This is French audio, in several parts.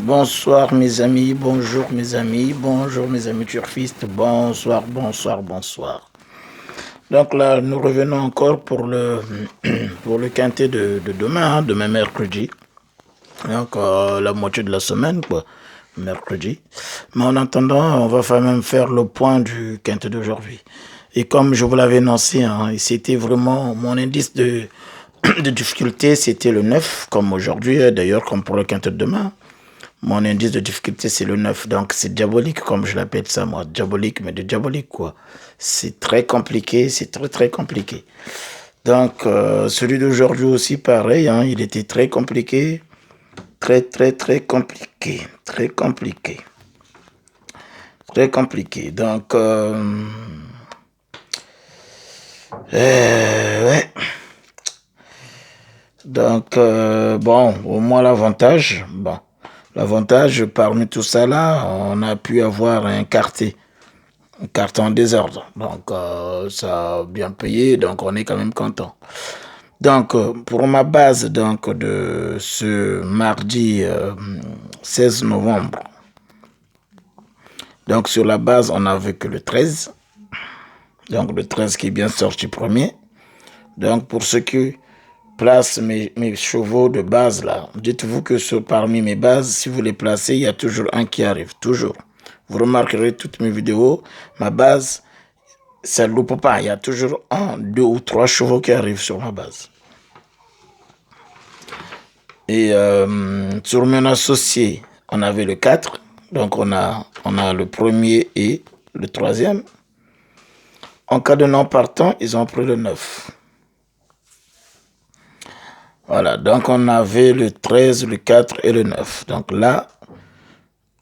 Bonsoir mes amis, bonjour mes amis, bonjour mes amis turfistes, bonsoir, bonsoir, bonsoir. Donc là, nous revenons encore pour pour le quintet de demain, hein, demain mercredi. Donc la moitié de la semaine, quoi, mercredi. Mais en attendant, on va quand même faire le point du quintet d'aujourd'hui. Et comme je vous l'avais annoncé, hein, c'était vraiment mon indice de difficulté, c'était le 9, comme aujourd'hui, d'ailleurs, comme pour le quintet de demain. Mon indice de difficulté, c'est le 9. Donc, c'est diabolique, comme je l'appelle ça, moi. Diabolique, mais de diabolique, quoi. C'est très compliqué, c'est très, très compliqué. Donc, celui d'aujourd'hui aussi, pareil, hein, il était très compliqué. Très, très, très compliqué. Très compliqué. Très compliqué. Donc, ouais. Donc, bon, au moins l'avantage, bon. L'avantage, parmi tout ça là, on a pu avoir un quartier. Carte en désordre. Donc, ça a bien payé, donc on est quand même content. Donc, pour ma base donc, de ce mardi 16 novembre, donc sur la base, on n'avait que le 13. Donc, le 13 qui est bien sorti premier. Donc, pour ceux qui placent mes chevaux de base là, dites-vous que parmi mes bases, si vous les placez, il y a toujours un qui arrive. Toujours. Vous remarquerez toutes mes vidéos, ma base, ça ne loupe pas. Il y a toujours un, deux ou trois chevaux qui arrivent sur ma base. Et sur mon associé, on avait le 4. Donc on a le premier et le troisième. En cas de non partant, ils ont pris le 9. Voilà, donc on avait le 13, le 4 et le 9. Donc là,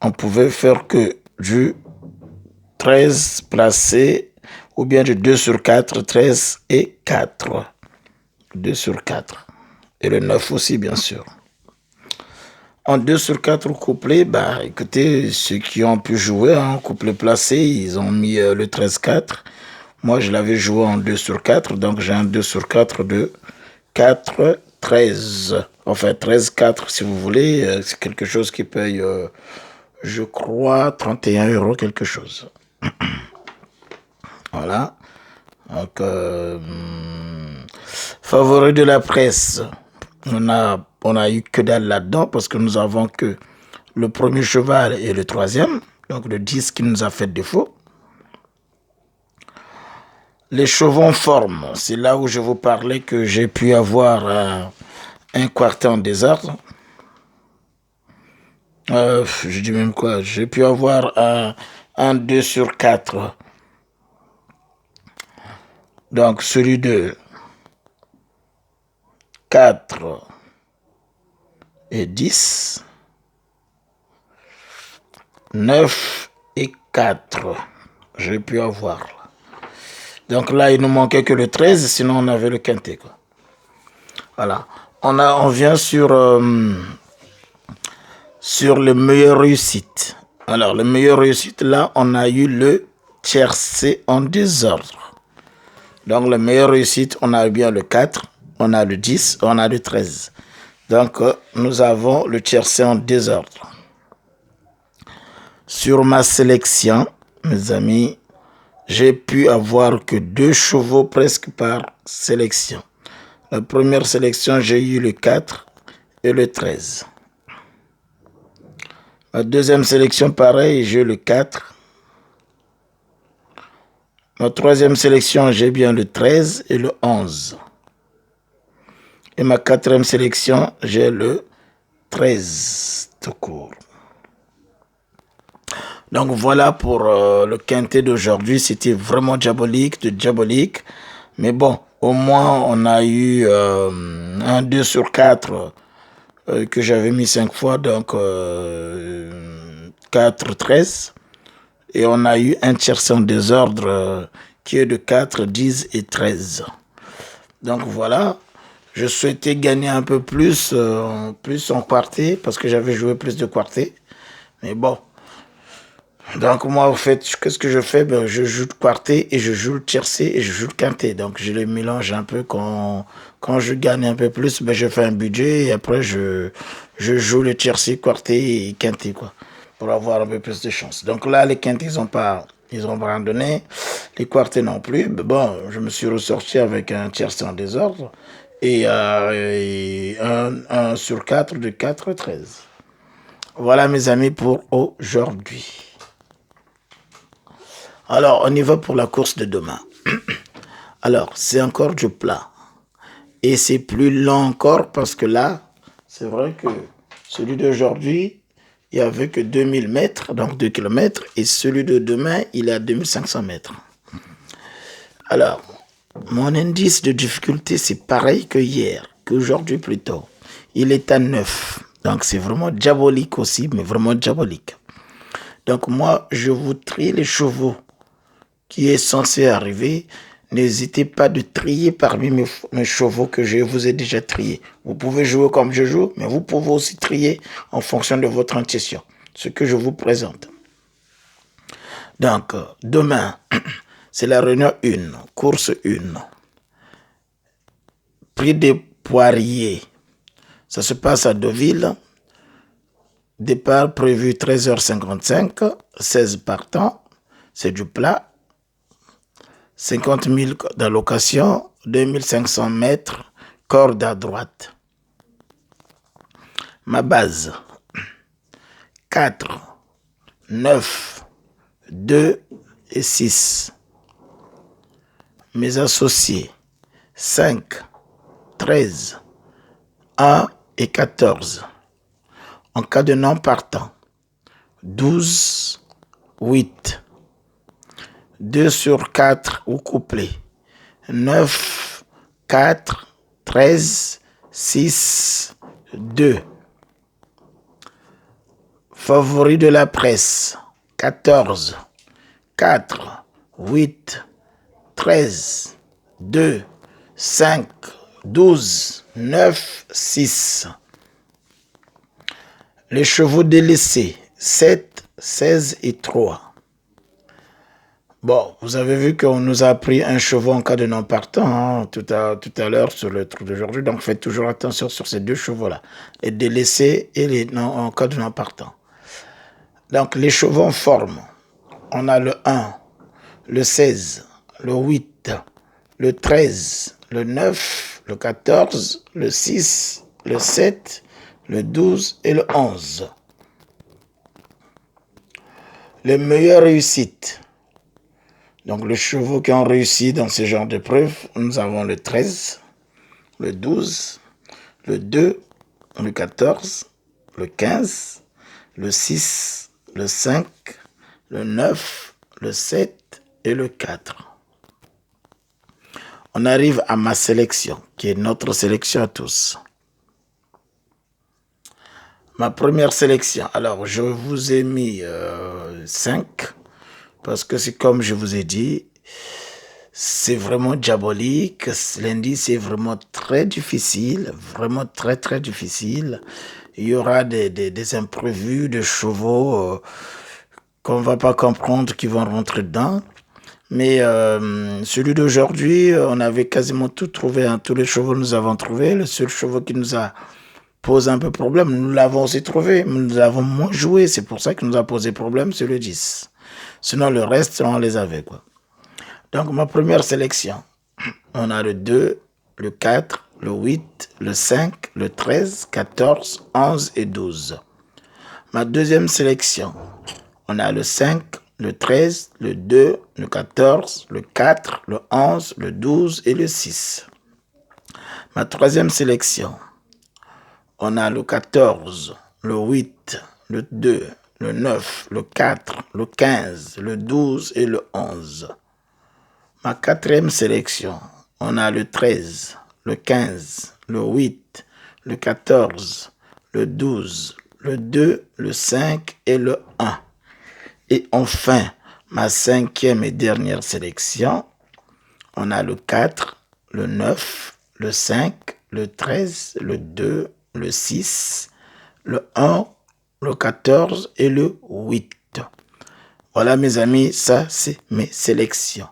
on pouvait faire que du 13 placé ou bien du 2 sur 4, 13 et 4. 2 sur 4. Et le 9 aussi, bien sûr. En 2 sur 4 couplets, bah, écoutez, ceux qui ont pu jouer en couplet placé, ils ont mis le 13-4. Moi, je l'avais joué en 2 sur 4, donc j'ai un 2 sur 4 de 4-13. Enfin, 13-4, si vous voulez, c'est quelque chose qui paye, je crois, 31 euros quelque chose. Voilà. Donc, favori de la presse, on a eu que dalle là-dedans parce que nous avons que le premier cheval et le troisième, donc le 10 qui nous a fait défaut. Les chevaux en forme, c'est là où je vous parlais que j'ai pu avoir un quartier en désordre. Je dis même quoi, j'ai pu avoir un 2 sur 4. Donc celui de 4 et 10, 9 et 4. J'ai pu avoir. Donc là, il nous manquait que le 13, sinon on avait le quintet, quoi. Voilà. On vient sur les meilleures réussites. Alors, les meilleures réussites, là, on a eu le tiercé en désordre. Donc, les meilleures réussites, on a eu bien le 4, on a le 10, on a le 13. Donc, nous avons le tiercé en désordre. Sur ma sélection, mes amis, j'ai pu avoir que 2 chevaux presque par sélection. La première sélection, j'ai eu le 4 et le 13. La deuxième sélection, pareil, j'ai eu le 4. Ma troisième sélection, j'ai bien le 13 et le 11. Et ma quatrième sélection, j'ai le 13 tout court. Donc voilà pour le quintet d'aujourd'hui. C'était vraiment diabolique, de diabolique. Mais bon, au moins on a eu un 2 sur 4 que j'avais mis 5 fois. Donc 4, 13. Et on a eu un tiercé en désordre qui est de 4, 10 et 13. Donc voilà. Je souhaitais gagner un peu plus, plus en quartet parce que j'avais joué plus de quartet. Mais bon. Donc moi, en fait, qu'est-ce que je fais? Ben, je joue le quartet et je joue le tiercé et je joue le quintet. Donc je les mélange un peu quand je gagne un peu plus, ben, je fais un budget et après je je joue le tiercé, quarté et quinté, quoi, pour avoir un peu plus de chance. Donc là, les quintés, ils ont pas donné, les quartés non plus. Mais bon, je me suis ressorti avec un tiercé en désordre et, un sur 4 de 4, 13. Voilà mes amis pour aujourd'hui. Alors, on y va pour la course de demain. Alors, c'est encore du plat. Et c'est plus lent encore parce que là, c'est vrai que celui d'aujourd'hui, il n'y avait que 2000 mètres, donc 2 km, et celui de demain, il est à 2500 mètres. Alors, mon indice de difficulté, c'est pareil que hier, qu'aujourd'hui plutôt. Il est à 9. Donc, c'est vraiment diabolique aussi, mais vraiment diabolique. Donc, moi, je vous trie les chevaux qui est censé arriver. N'hésitez pas de trier parmi mes chevaux que je vous ai déjà triés. Vous pouvez jouer comme je joue, mais vous pouvez aussi trier en fonction de votre intuition, ce que je vous présente. Donc, demain, c'est la réunion 1, course 1. Prix des poiriers. Ça se passe à Deauville. Départ prévu 13h55, 16 partants. C'est du plat. 50 000 d'allocation, 2500 mètres, corde à droite. Ma base, 4, 9, 2 et 6. Mes associés, 5, 13, 1 et 14. En cas de non partant, 12, 8. 2 sur 4 ou couplé. 9, 4, 13, 6, 2. Favori de la presse. 14, 4, 8, 13, 2, 5, 12, 9, 6. Les chevaux délaissés. 7, 16 et 3. Bon, vous avez vu qu'on nous a pris un chevaux en cas de non partant tout à l'heure sur le truc d'aujourd'hui. Donc, faites toujours attention sur ces deux chevaux-là. Les délaissés et les non, en cas de non partant. Donc, les chevaux en forme. On a le 1, le 16, le 8, le 13, le 9, le 14, le 6, le 7, le 12 et le 11. Les meilleures réussites. Donc, les chevaux qui ont réussi dans ce genre d'épreuve, nous avons le 13, le 12, le 2, le 14, le 15, le 6, le 5, le 9, le 7 et le 4. On arrive à ma sélection, qui est notre sélection à tous. Ma première sélection, alors je vous ai mis 5, parce que c'est comme je vous ai dit, c'est vraiment diabolique. L'indice est vraiment très difficile, vraiment très très difficile. Il y aura des imprévus de chevaux qu'on ne va pas comprendre, qui vont rentrer dedans. Mais celui d'aujourd'hui, on avait quasiment tout trouvé. Hein. Tous les chevaux nous avons trouvé. Le seul cheval qui nous a posé un peu problème, nous l'avons aussi trouvé. Nous avons moins joué. C'est pour ça qu'il nous a posé problème, c'est le 10. Sinon, le reste, on les avait, quoi. Donc, ma première sélection, on a le 2, le 4, le 8, le 5, le 13, 14, 11 et 12. Ma deuxième sélection, on a le 5, le 13, le 2, le 14, le 4, le 11, le 12 et le 6. Ma troisième sélection, on a le 14, le 8, le 2, le 9, le 4, le 15, le 12 et le 11. Ma quatrième sélection, on a le 13, le 15, le 8, le 14, le 12, le 2, le 5 et le 1. Et enfin, ma cinquième et dernière sélection, on a le 4, le 9, le 5, le 13, le 2, le 6, le 1, le 14 et le 8. Voilà mes amis, ça c'est mes sélections.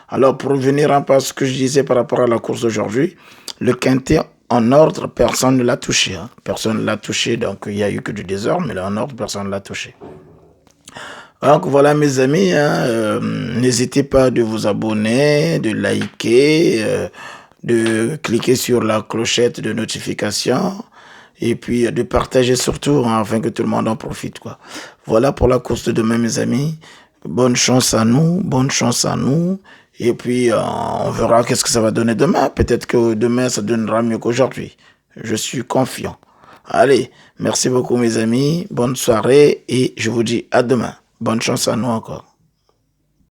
Alors pour revenir un peu à ce que je disais par rapport à la course d'aujourd'hui, le quintet, en ordre, personne ne l'a touché. Hein. Personne ne l'a touché, donc il n'y a eu que du désordre, mais là, en ordre, personne ne l'a touché. Donc voilà mes amis, hein, n'hésitez pas de vous abonner, de liker, de cliquer sur la clochette de notification et puis de partager surtout hein, afin que tout le monde en profite. Quoi. Voilà pour la course de demain mes amis. Bonne chance à nous, bonne chance à nous. Et puis on verra qu'est-ce que ça va donner demain. Peut-être que demain ça donnera mieux qu'aujourd'hui. Je suis confiant. Allez, merci beaucoup mes amis, bonne soirée et je vous dis à demain. Bonne chance à nous encore.